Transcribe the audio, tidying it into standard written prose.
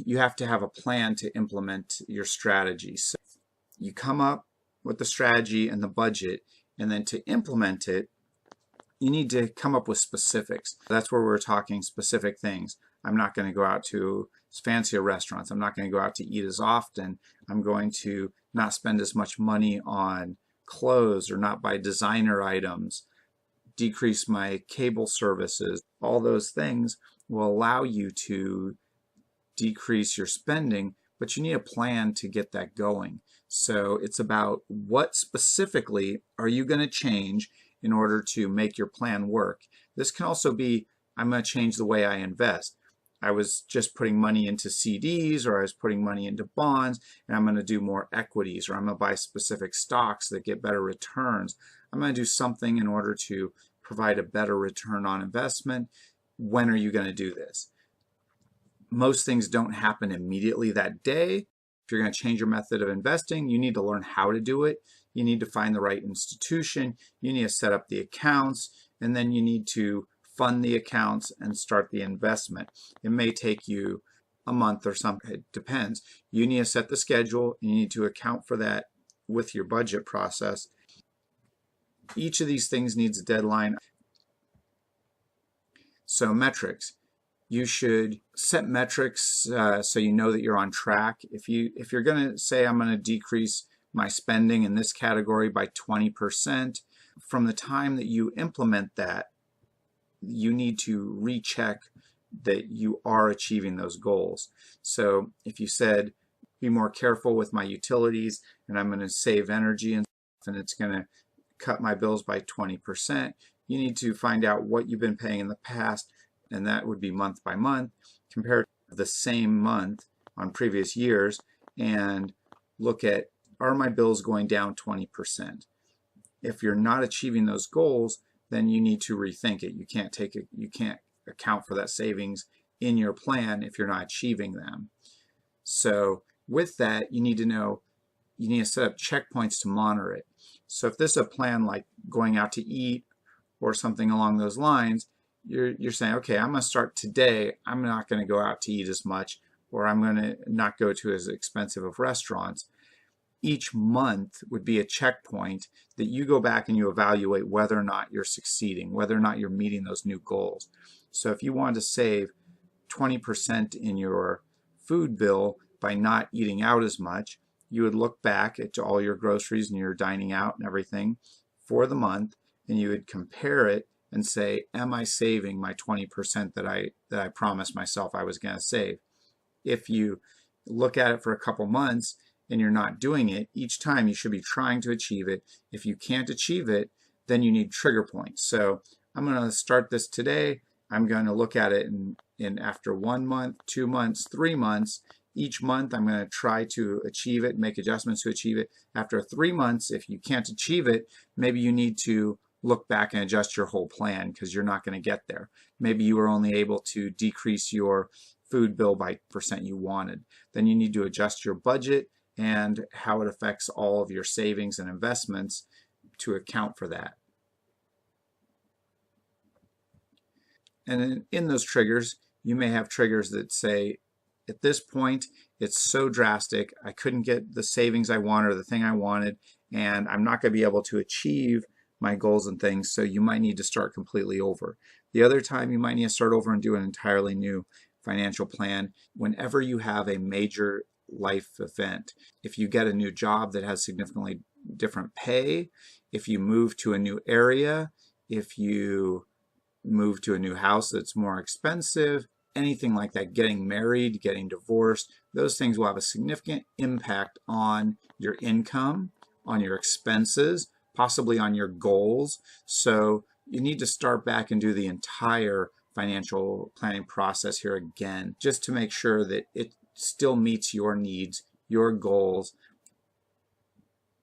you have to have a plan to implement your strategy. So you come up with the strategy and the budget, and then to implement it, you need to come up with specifics. That's where we're talking specific things. I'm not going to go out to fancier restaurants. I'm not going to go out to eat as often. I'm going to not spend as much money on clothes or not buy designer items, decrease my cable services. All those things will allow you to decrease your spending, but you need a plan to get that going. So it's about what specifically are you going to change in order to make your plan work. This can also be, I'm going to change the way I invest. I was just putting money into CDs, or I was putting money into bonds, and I'm going to do more equities, or I'm going to buy specific stocks that get better returns. I'm going to do something in order to provide a better return on investment. When are you going to do this? Most things don't happen immediately that day. If you're going to change your method of investing, you need to learn how to do it. You need to find the right institution. You need to set up the accounts, and then you need to fund the accounts and start the investment. It may take you a month or something. It depends. You need to set the schedule. You need to account for that with your budget process. Each of these things needs a deadline. So metrics. You should set metrics so you know that you're on track. If you're going to say, I'm going to decrease my spending in this category by 20%, from the time that you implement that, you need to recheck that you are achieving those goals. So if you said, be more careful with my utilities, and I'm going to save energy and it's going to cut my bills by 20%, you need to find out what you've been paying in the past, and that would be month by month, compared to the same month on previous years, and look at, are my bills going down 20%? If you're not achieving those goals, then you need to rethink it. You can't take it, you can't account for that savings in your plan if you're not achieving them. So with that, you need to know, you need to set up checkpoints to monitor it. So if this is a plan like going out to eat or something along those lines, you're saying, okay, I'm going to start today. I'm not going to go out to eat as much, or I'm going to not go to as expensive of restaurants. Each month would be a checkpoint that you go back and you evaluate whether or not you're succeeding, whether or not you're meeting those new goals. So if you want to save 20% in your food bill by not eating out as much, you would look back at all your groceries and your dining out and everything for the month, and you would compare it and say, am I saving my 20% that I promised myself I was going to save? If you look at it for a couple months and you're not doing it, each time you should be trying to achieve it. If you can't achieve it, then you need trigger points. So I'm going to start this today. I'm going to look at it in after 1 month, 2 months, 3 months. Each month I'm going to try to achieve it, make adjustments to achieve it. After 3 months, if you can't achieve it, maybe you need to look back and adjust your whole plan, because you're not going to get there. Maybe you were only able to decrease your food bill by % you wanted. Then you need to adjust your budget and how it affects all of your savings and investments to account for that. And in those triggers, you may have triggers that say, at this point, it's so drastic, I couldn't get the savings I wanted or the thing I wanted, and I'm not going to be able to achieve my goals and things, so you might need to start completely over. The other time, you might need to start over and do an entirely new financial plan. Whenever you have a major life event, if you get a new job that has significantly different pay, if you move to a new area, if you move to a new house that's more expensive, anything like that, getting married, getting divorced, those things will have a significant impact on your income, on your expenses, possibly on your goals. So you need to start back and do the entire financial planning process here again, just to make sure that it still meets your needs, your goals,